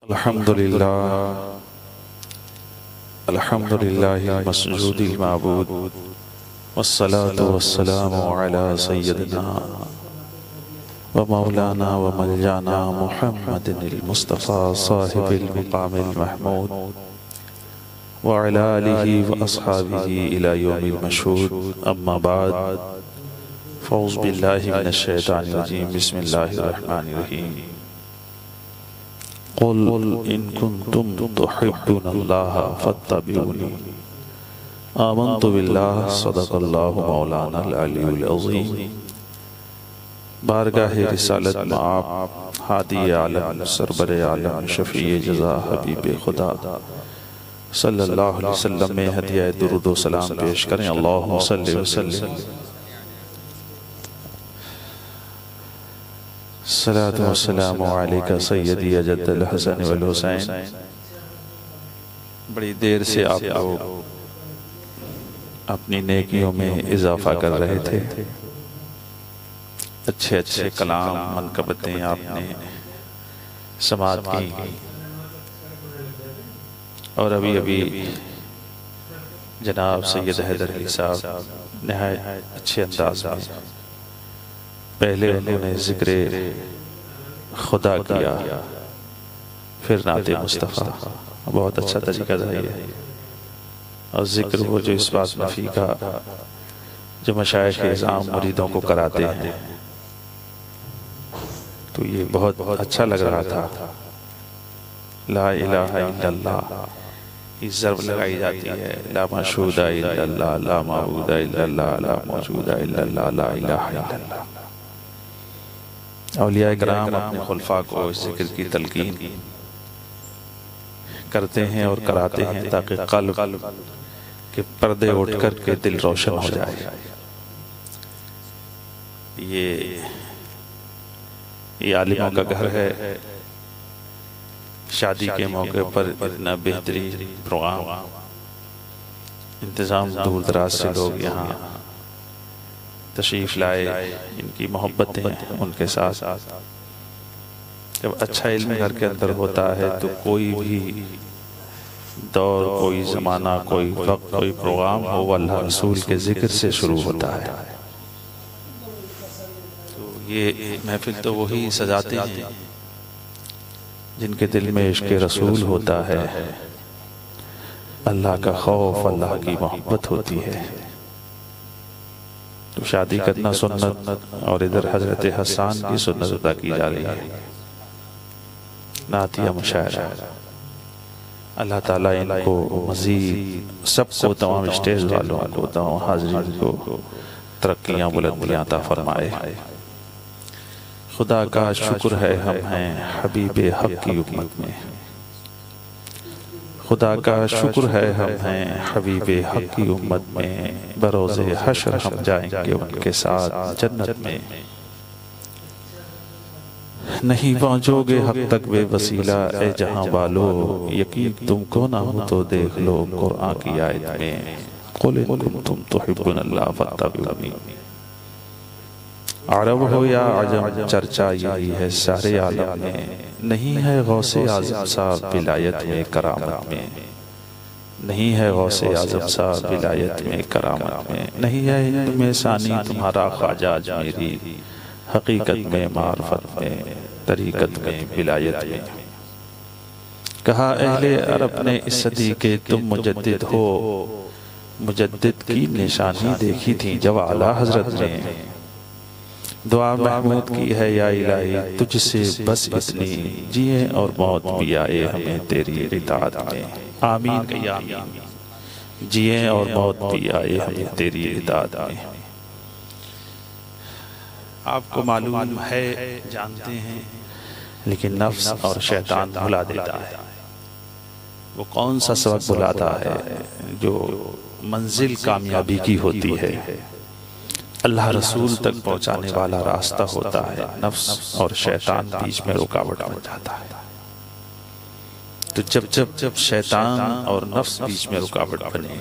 الحمدللہ المسجود المعبود والصلاة والسلام على سيدنا ومولانا وملجانا محمد المصطفى صاحب المقام المحمود وعلى آله وأصحابه إلى يوم المشهود أما بعد فأعوذ بالله من الشيطان الرجيم بسم الله الرحمن الرحيم قل إن كنتم تحبون الله فاتبعوني آمنت بالله صدق الله مولانا العلي العظيم بارگاہ رسالت معاب ہادی عالم سربر عالم شفیع جزا حبیب خدا صلی اللہ علیہ وسلم میں ہدیہ درود و سلام پیش کریں اللہم صلی وسلم صلاة والسلام علیکہ سیدی جد الحسن والحسین۔ بڑی دیر سے آپ لوگ اپنی نیکیوں میں اضافہ کر رہے تھے، اچھے اچھے کلام منقبتیں آپ نے سماعت کی، اور ابھی جناب سید حیدر علی صاحب نہایت اچھے انداز میں پہلے انہوں نے ذکر خدا کیا، پھر نعت مصطفیٰ، بہت اچھا طریقہ تھا یہ، اور ذکر وہ جو اس بات نفی کا جو مشائخ اعظام مریدوں کو کراتے ہیں، تو یہ بہت اچھا لگ رہا تھا۔ لا الہ الا اللہ یہ ضرب لگائی جاتی ہے، لا معشود الا اللہ، لا معبود الا اللہ، لا موجود الا اللہ، لا الہ الا اللہ۔ اولیاء کرام اپنے خلفاء کو اس ذکر کی تلقین کرتے ہیں اور کراتے ہیں تاکہ قلب کے پردے اٹھ کر کے دل روشن ہو جائے۔ یہ عالموں کا گھر ہے، شادی کے موقع پر اتنا بہترین پروگرام انتظام، دور دراز سے لوگ یہاں تشریف لائے، ان کی محبتیں ان کے ساتھ۔ جب اچھا علم گھر کے اندر ہوتا ہے تو کوئی بھی دور، کوئی زمانہ، کوئی وقت، کوئی پروگرام ہو، وہ اللہ رسول کے ذکر سے شروع ہوتا ہے۔ تو یہ محفل تو وہی سجاتے ہیں جن کے دل میں عشق رسول ہوتا ہے، اللہ کا خوف، اللہ کی محبت ہوتی ہے۔ تو شادی کرنا سنت، اور ادھر حضرت حسان کی سنت ادا کی جا رہی ہے، نعتیہ مشاعرہ۔ اللہ تعالیٰ ان کو مزید سب کو، تمام اسٹیج والوں کو، تمام حاضرین کو ترقیاں بلندیاں عطا فرمائے۔ خدا کا شکر ہے ہم ہیں حبیب حق کی امت میں، خدا کا شکر ہے ہم ہیں حبیب حق کی امت میں، بروز حشر ہم جائیں گے ان کے ساتھ جنت میں۔ نہیں پہنچو گے حق تک بے وسیلہ اے جہاں والو، یقین تم کو نہ ہو تو دیکھ لو قرآن کی آیت میں، قل ان کنتم تحبون اللہ فاتبعونی۔ عرب ہو یا عجم چرچا یہی ہے سارے عالم میں، نہیں ہے غوث اعظم صاحب ولایت میں کرامت میں، نہیں ہے غوث اعظم صاحب ولایت میں کرامت میں، نہیں ہے ہند میں ثانی تمہارا خواجہ اجمیری، حقیقت میں معرفت میں طریقت میں ولایت میں۔ کہا اہل عرب نے اس صدی کے تم مجدد ہو، مجدد کی نشانی دیکھی تھی جب اعلیٰ حضرت نے، دعا محمود کی ہے یا الہی تجھ سے بس اتنی، جیے اور موت بھی آئے ہمیں تیری اطاعت میں۔ آمین کہ یا آمین۔ جیے اور موت بھی آئے ہمیں تیری اطاعت میں۔ آپ کو معلوم ہے، جانتے ہیں، لیکن نفس اور شیطان بھلا دیتا ہے۔ وہ کون سا سبق بلاتا ہے جو منزل کامیابی کی ہوتی ہے، اللہ رسول تک پہنچانے والا راستہ ہوتا ہے، نفس اور شیطان بیچ میں رکاوٹ بن جاتا ہے۔ تو جب شیطان اور نفس بیچ میں رکاوٹ بنے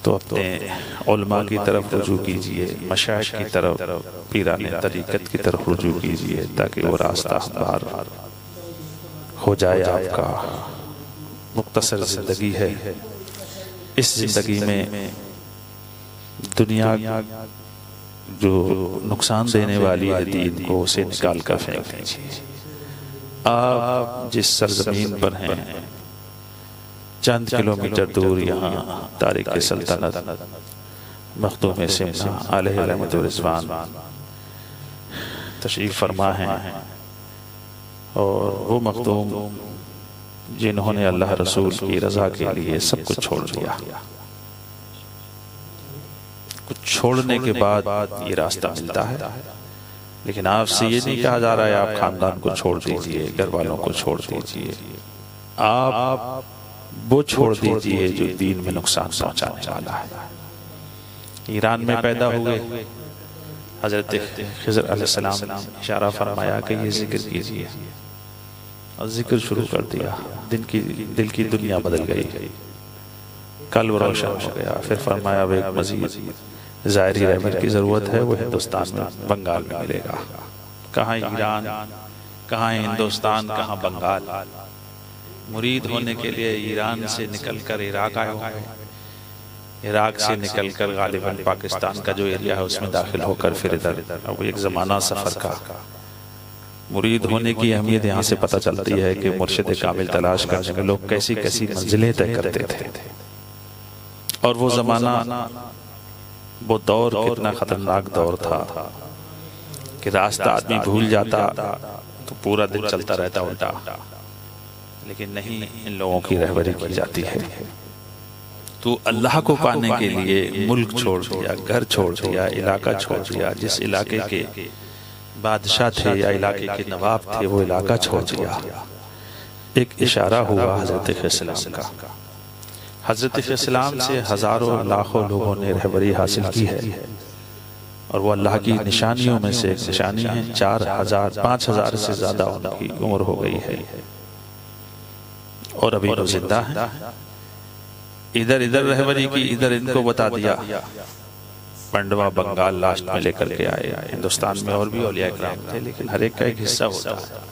تو اپنے علماء کی طرف رجوع کیجئے، مشائخ کی طرف، پیران طریقت کی طرف رجوع کیجئے، تاکہ وہ راستہ ہموار ہو جائے آپ کا۔ مختصر زندگی ہے، اس زندگی میں دنیا جو نقصان دینے والی ہے دین کو، اسے نکال کر پھینک دیجیے۔ آپ جس سرزمین پر ہیں، چند کلومیٹر دور یہاں تارک سلطنت مخدوم سمنا علیہ رحمت و رضوان تشریف فرما ہیں، اور وہ مخدوم جنہوں نے اللہ رسول کی رضا کے لیے سب کچھ چھوڑ دیا۔ کچھ چھوڑنے کے بعد یہ راستہ ملتا ہے، لیکن آپ سے یہ نہیں کہا جا رہا ہے آپ خاندان کو چھوڑ دیجئے، گھر والوں کو چھوڑ دیجئے، آپ وہ چھوڑ دیجئے جو دین میں نقصان پہنچانے والا ہے۔ ایران میں پیدا ہوئے، حضرت خضر علیہ السلام نے اشارہ فرمایا کہ یہ ذکر کیجئے، اور ذکر شروع کر دیا۔ دل کی دنیا بدل گئی، قلب روشن ہو گیا۔ پھر فرمایا اب ایک مزید ظاہری رحمت کی ضرورت ہے، وہ ہندوستان میں بنگال میں ملے گا۔ کہاں ایران، کہاں ہندوستان، کہاں بنگال۔ مرید ہونے کے لیے ایران سے نکل کر عراق آئے ہوئے، عراق سے نکل کر غالباً پاکستان کا جو ایریا ہے اس میں داخل ہو کر پھر ادھر۔ اب ایک زمانہ سفر کا۔ مرید ہونے کی اہمیت یہاں سے پتہ چلتی ہے کہ مرشد کامل تلاش کرنے میں لوگ کیسی کیسی منزلیں طے کرتے تھے، اور وہ زمانہ، وہ دور کتنا خطرناک دور تھا کہ راستہ آدمی بھول جاتا تو پورا دن چلتا رہتا الٹا، لیکن نہیں، ان لوگوں کی رہبری کی جاتی ہے۔ تو اللہ کو پانے کے لیے ملک چھوڑ دیا، گھر چھوڑ دیا، علاقہ چھوڑ دیا، جس علاقے کے بادشاہ تھے یا علاقے کے نواب تھے وہ علاقہ چھوڑ دیا۔ ایک اشارہ ہوا حضرت السلام کا۔ حضرت السلام سے ہزاروں لاکھوں لوگوں نے رہبری حاصل کی ہے، اور وہ اللہ کی نشانیوں میں سے ایک نشانی ہے۔ 5,000 سے زیادہ ان کی عمر ہو گئی ہے، اور ابھی وہ زندہ ہیں۔ ادھر رہبری کی، ادھر ان کو بتا دیا۔ پنڈوا بنگال لاسٹ میں لے کر کے آئے۔ ہندوستان میں اور بھی اولیاء اکرام تھے، لیکن ہر ایک کا ایک حصہ ہوتا ہے۔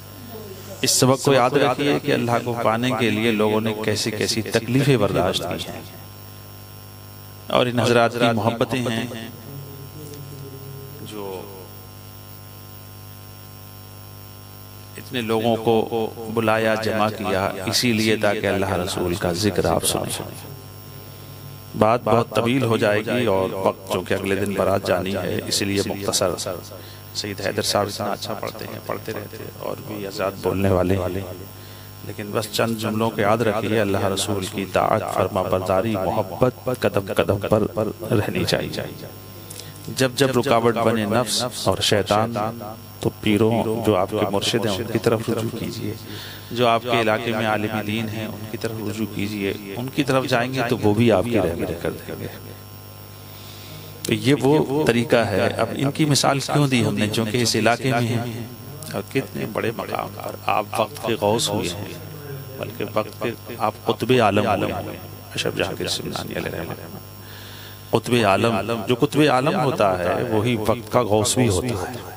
اس سبق کو یاد رکھیے کہ اللہ کو پانے کے لیے لوگوں نے کیسی کیسی تکلیفیں برداشت کی ہیں، اور ان حضرات کی محبتیں ہیں جو اتنے لوگوں کو بلایا، جمع کیا، اسی لیے تاکہ اللہ رسول کا ذکر آپ سنیں۔ بات بہت طویل ہو جائے گی، اور وقت جو کہ اگلے دن برات جانی ہے، اسی لیے مختصر۔ سید حیدر صاحب اتنا اچھا پڑھتے ہیں، پڑھتے رہتے، اور بھی آزاد بولنے والے، لیکن بس چند جملوں کے یاد رکھیے۔ اللہ رسول کی طاعت، فرما برداری، محبت قدم قدم پر رہنی چاہیے۔ جب رکاوٹ بنے نفس اور شیطان، تو پیروں جو آپ کے مرشد ہیں ان کی طرف رجوع کیجئے، جو آپ کے علاقے میں عالم دین ہیں ان کی طرف رجوع کیجئے۔ ان کی طرف جائیں گے تو وہ بھی آپ کی رہبری کر دیں گے۔ یہ وہ طریقہ ہے۔ اب ان کی مثال کیوں دی ہم نے؟ چونکہ اس علاقے میں ہیں، اور کتنے بڑے مقام پر آپ وقت کے غوث ہوئے ہیں، بلکہ وقت کے آپ قطب عالم ہوئے ہیں۔ اشرف جہانگیر سمنانی علیہ رحمۃ، قطب عالم، جو قطب عالم ہوتا ہے وہی وقت کا غوث بھی ہوتا ہے۔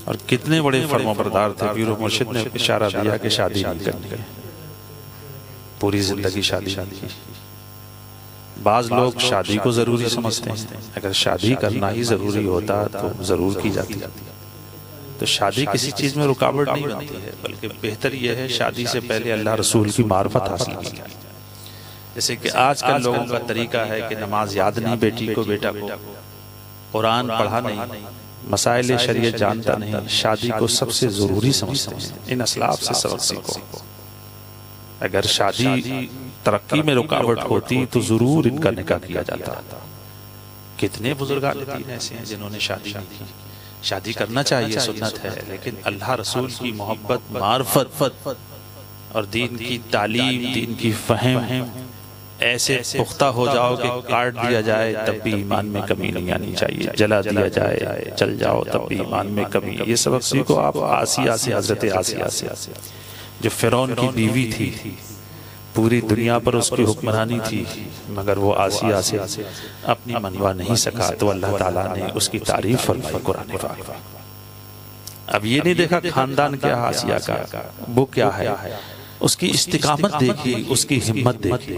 اور کتنے بڑے فرما بردار تھے۔ پیر و مرشد نے اشارہ دیا کہ شادی نہیں کرنی، پوری زندگی شادی نہیں کی۔ بعض لوگ شادی کو ضروری سمجھتے ہیں، اگر شادی کرنا ہی ضروری ہوتا تو ضرور کی جاتی۔ تو شادی کسی چیز میں رکاوٹ نہیں بنتی ہے، بلکہ بہتر یہ ہے شادی سے پہلے اللہ رسول کی معرفت حاصل کی جائے۔ جیسے کہ آج کل لوگوں کا طریقہ ہے کہ نماز یاد نہیں، بیٹی کو بیٹا کو قرآن پڑھا نہیں، مسائل شریعت جانتا نہیں، شادی کو سب سے ضروری سمجھتے ہیں۔ ان اسلاف سے سبق سیکھو۔ اگر شادی ترقی میں رکاوٹ ہوتی تو ضرور ان کا نکاح کیا جاتا۔ کتنے بزرگان دین ایسے ہیں جنہوں نے شادی نہیں کی۔ شادی کرنا چاہیے، سنت ہے، لیکن اللہ رسول کی محبت، معرفت اور دین کی تعلیم، دین کی فہم ایسے پختہ ہو جاؤ کہ کاٹ دیا جائے تب بھی ایمان میں کمی نہیں آنی چاہیے، جلا دیا جائے چل جاؤ تب بھی ایمان میں کمی۔ یہ سبق سیکھو آپ آسیہ سے، حضرت آسیہ سے، جو فرعون کی بیوی تھی، پوری دنیا پر اس کی حکمرانی تھی، مگر وہ آسیہ سے اپنی منوا نہیں سکا، تو اللہ تعالیٰ نے اس کی تعریف فرمائی قرآن پاک۔ اب یہ نہیں دیکھا خاندان کیا آسیہ کا، وہ کیا ہے، اس کی استقامت دیکھی، اس کی ہمت دیکھی۔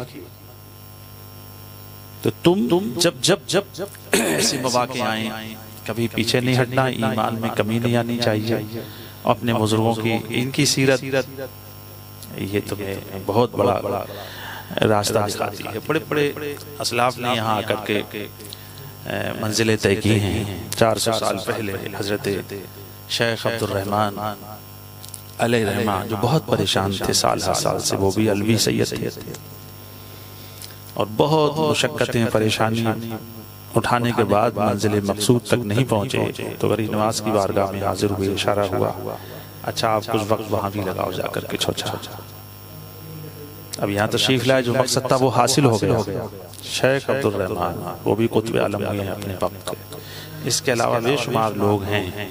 تو تم جب ایسے مواقع آئیں کبھی پیچھے نہیں ہٹنا، ایمان میں کمی نہیں آنی چاہیے، اپنے بزرگوں کی ان کی سیرت یہ تمہیں بہت بڑا راستہ دکھاتی ہے۔ بڑے بڑے اسلاف نے یہاں آ کر کے منزلیں طے کی ہیں۔ 400 سال پہلے حضرت شیخ عبد الرحمن علیہ رحمہ جو بہت پریشان تھے سال ہر سال سے، وہ بھی علوی سید تھے اور بہت مشقتیں پریشانی اٹھانے کے بعد منزل مقصود تک نہیں پہنچے تو غریب نواز کی بارگاہ میں حاضر ہوئے، اشارہ ہوا اچھا آپ کچھ وقت وہاں بھی لگاؤ جا کر کے چھوچا۔ اب یہاں تشریف لائے، جو مقصد تھا وہ حاصل ہو گیا۔ شیخ عبد الرحمن وہ بھی قطب عالم ہوئے ہیں اپنے وقت کے، اس کے علاوہ بے شمار لوگ ہیں۔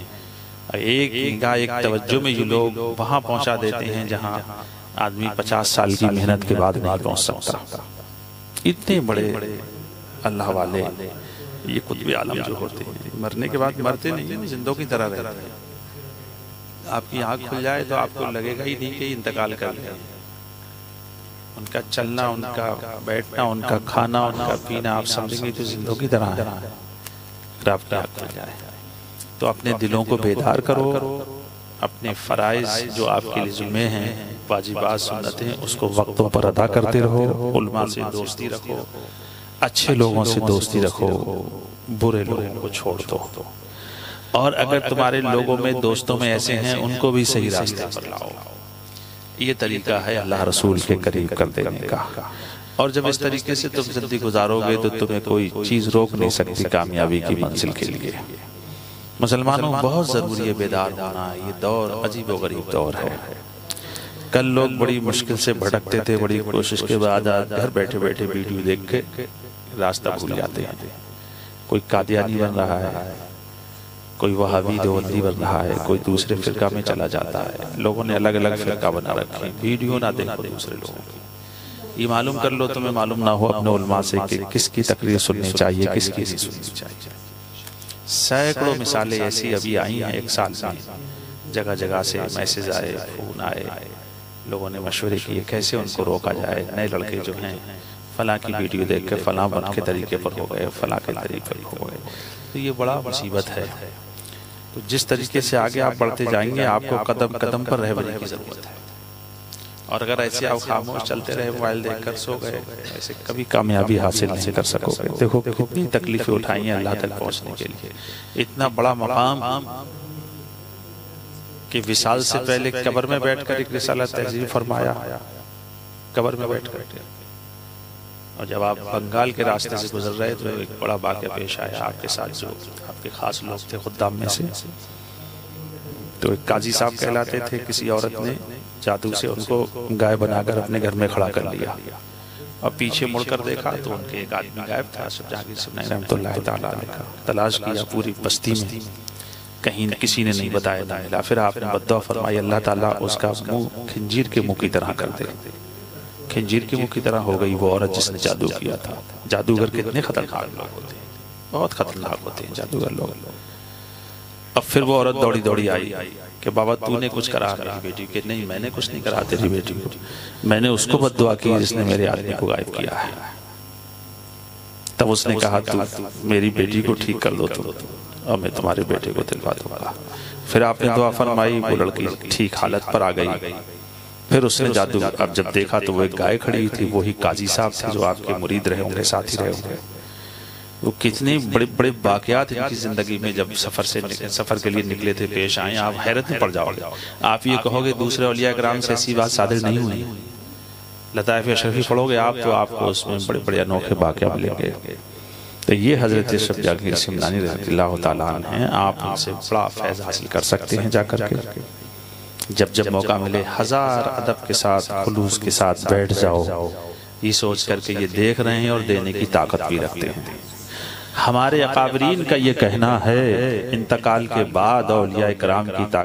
ایک نگاہ ایک توجہ میں یہ لوگ وہاں پہنچا دیتے ہیں جہاں آدمی 50 سال کی محنت کے بعد نہیں پہنچ سکتا۔ اتنے بڑے اللہ والے یہ قطب عالم جو ہوتے ہیں، مرنے کے بعد مرتے نہیں، زندوں کی طرح رہتے ہیں۔ آپ کی آنکھ کھل جائے تو آپ کو لگے گا ہی نہیں کہ انتقال کر گئے۔ ان کا چلنا، ان کا بیٹھنا، ان کا کھانا، ان کا پینا آپ سمجھیں گے تو زندوں کی طرح ہے۔ اگر آپ کی آنکھ کھل جائے تو اپنے دلوں کو بیدار کرو، اپنے فرائض جو آپ کے لیے ذمے ہیں، واجبات سنتیں، اس کو وقتوں پر ادا کرتے رہو، علماء سے دوستی رکھو، اچھے لوگوں سے دوستی رکھو، برے لوگوں کو چھوڑ دو، اور اگر تمہارے لوگوں میں دوستوں میں ایسے ہیں ان کو بھی صحیح راستے پر لاؤ۔ یہ طریقہ ہے اللہ رسول کے قریب کر دینے کا، اور جب اس طریقے سے تم زندگی گزارو گے تو تمہیں کوئی چیز روک نہیں سکتی کامیابی کی منزل کے لیے۔ مسلمانوں بہت ضروری ہے بیدار ہونا، یہ دور عجیب و غریب دور ہے۔ کل لوگ بڑی مشکل سے بھٹکتے تھے، بڑی کوشش کے بعد گھر بیٹھے بیٹھے ویڈیو دیکھ کے راستہ بھول جاتے ہیں۔ کوئی قادیانی بن رہا ہے، کوئی وہابی دیوبندی بن رہا ہے، کوئی دوسرے فرقہ میں چلا جاتا ہے۔ لوگوں نے الگ الگ فرقہ بنا رکھے، ویڈیو نہ دیکھو دوسرے لوگوں کی۔ یہ معلوم کر لو، تمہیں معلوم نہ ہو اپنے علماء سے کہ کس کی تقریر سننی چاہیے، کس کی نہیں سننی چاہیے۔ سینکڑوں مثالیں ایسی ابھی آئی ہیں ایک سال میں، جگہ جگہ سے میسیج آئے، فون آئے، لوگوں نے مشورے کیے کیسے ان کو روکا جائے۔ نئے لڑکے جو ہیں فلاں کی ویڈیو دیکھ کے فلاں بن کے طریقے پر ہو گئے، فلاں کے طریقے پر ہو گئے، تو یہ بڑا مصیبت ہے۔ تو جس طریقے سے آگے آپ بڑھتے جائیں گے آپ کو قدم قدم پر رہبری کی ضرورت ہے، اور اگر ایسے آپ خاموش چلتے رہے، موبائل دیکھ کر سو گئے، ایسے کبھی کامیابی حاصل نہیں کر سکو گے۔ دیکھو کتنی تکلیفیں اٹھائی ہیں اللہ تک پہنچنے کے لیے، اتنا بڑا مقام کہ وصال سے پہلے قبر میں بیٹھ کر ایک رسالہ تحریر فرمایا، قبر میں بیٹھ کر، اور جب آپ بنگال کے راستے سے گزر رہے تو ایک بڑا واقعہ پیش آیا آپ کے ساتھ، جو آپ کے خاص لوگ تھے خدام میں سے، تو ایک قاضی صاحب کہلاتے تھے، کسی عورت نے جادو سے ان کو گائے بنا کر اپنے گھر میں کھڑا کر لیا، اور پیچھے مڑ کر دیکھا تو ان کے ایک آدمی غائب تھا۔ سب جہانگیر سنائی رحمۃ اللہ تعالیٰ علیہ کا تلاش کیا پوری بستی میں، کہیں کسی نے نہیں بتایا، نہ ملا۔ پھر آپ نے بددعا فرمائی اللہ تعالیٰ اس کا منہ کھنجیر کے منہ کی طرح کر دے۔ کھنجیر کے منہ کی طرح ہو گئی وہ عورت جس نے جادو کیا تھا۔ جادوگر کتنے خطرناک لوگ ہوتے ہیں، بہت خطرناک ہوتے ہیں جادوگر لوگ۔ اب پھر وہ عورت دوڑی دوڑی آئی کہ بابا تو نے کچھ کرا میری بیٹی کہ نہیں میں نے کچھ نہیں کرا تیری بیٹی کو، میں نے اس کو بددعا کی جس نے میرے آدمی کو غائب کیا ہے۔ تب اس نے کہا تو میری بیٹی کو ٹھیک کر دو تو، اور میں تمہارے بیٹے کو دلوا دوں گا۔ پھر آپ نے دعا فرمائی، وہ لڑکی ٹھیک حالت پر آ گئی۔ پھر اس نے جادو اب جب دیکھا تو وہ ایک گائے کھڑی تھی، وہی قاضی صاحب تھے جو آپ کے مرید رہے ہوں گے، ساتھی رہے ہوں گے۔ وہ کتنے بڑے بڑے واقعات ان کی زندگی میں جب سفر کے لیے نکلے تھے پیش آئیں، آپ حیرت میں پڑ جاؤ گے۔ آپ یہ کہو گے دوسرے اولیاء کرام سے ایسی بات صادر نہیں ہوئی۔ لطائف اشرفی پڑھو گے آپ تو آپ کو اس میں بڑے بڑے انوکھے واقعہ ملیں گے۔ تو یہ حضرت اشرف جہانگیر سمنانی رضی اللہ تعالیٰ عنہ ہیں، آپ ان سے بڑا فیض حاصل کر سکتے ہیں جا کر کے۔ جب موقع ملے ہزار ادب کے ساتھ خلوص کے ساتھ بیٹھ جاؤ، یہ سوچ کر کے یہ دیکھ رہے ہیں اور دینے کی طاقت بھی رکھتے ہیں۔ ہمارے اکابرین کا یہ کہنا ہے انتقال کے بعد اولیاء کرام کی طاقت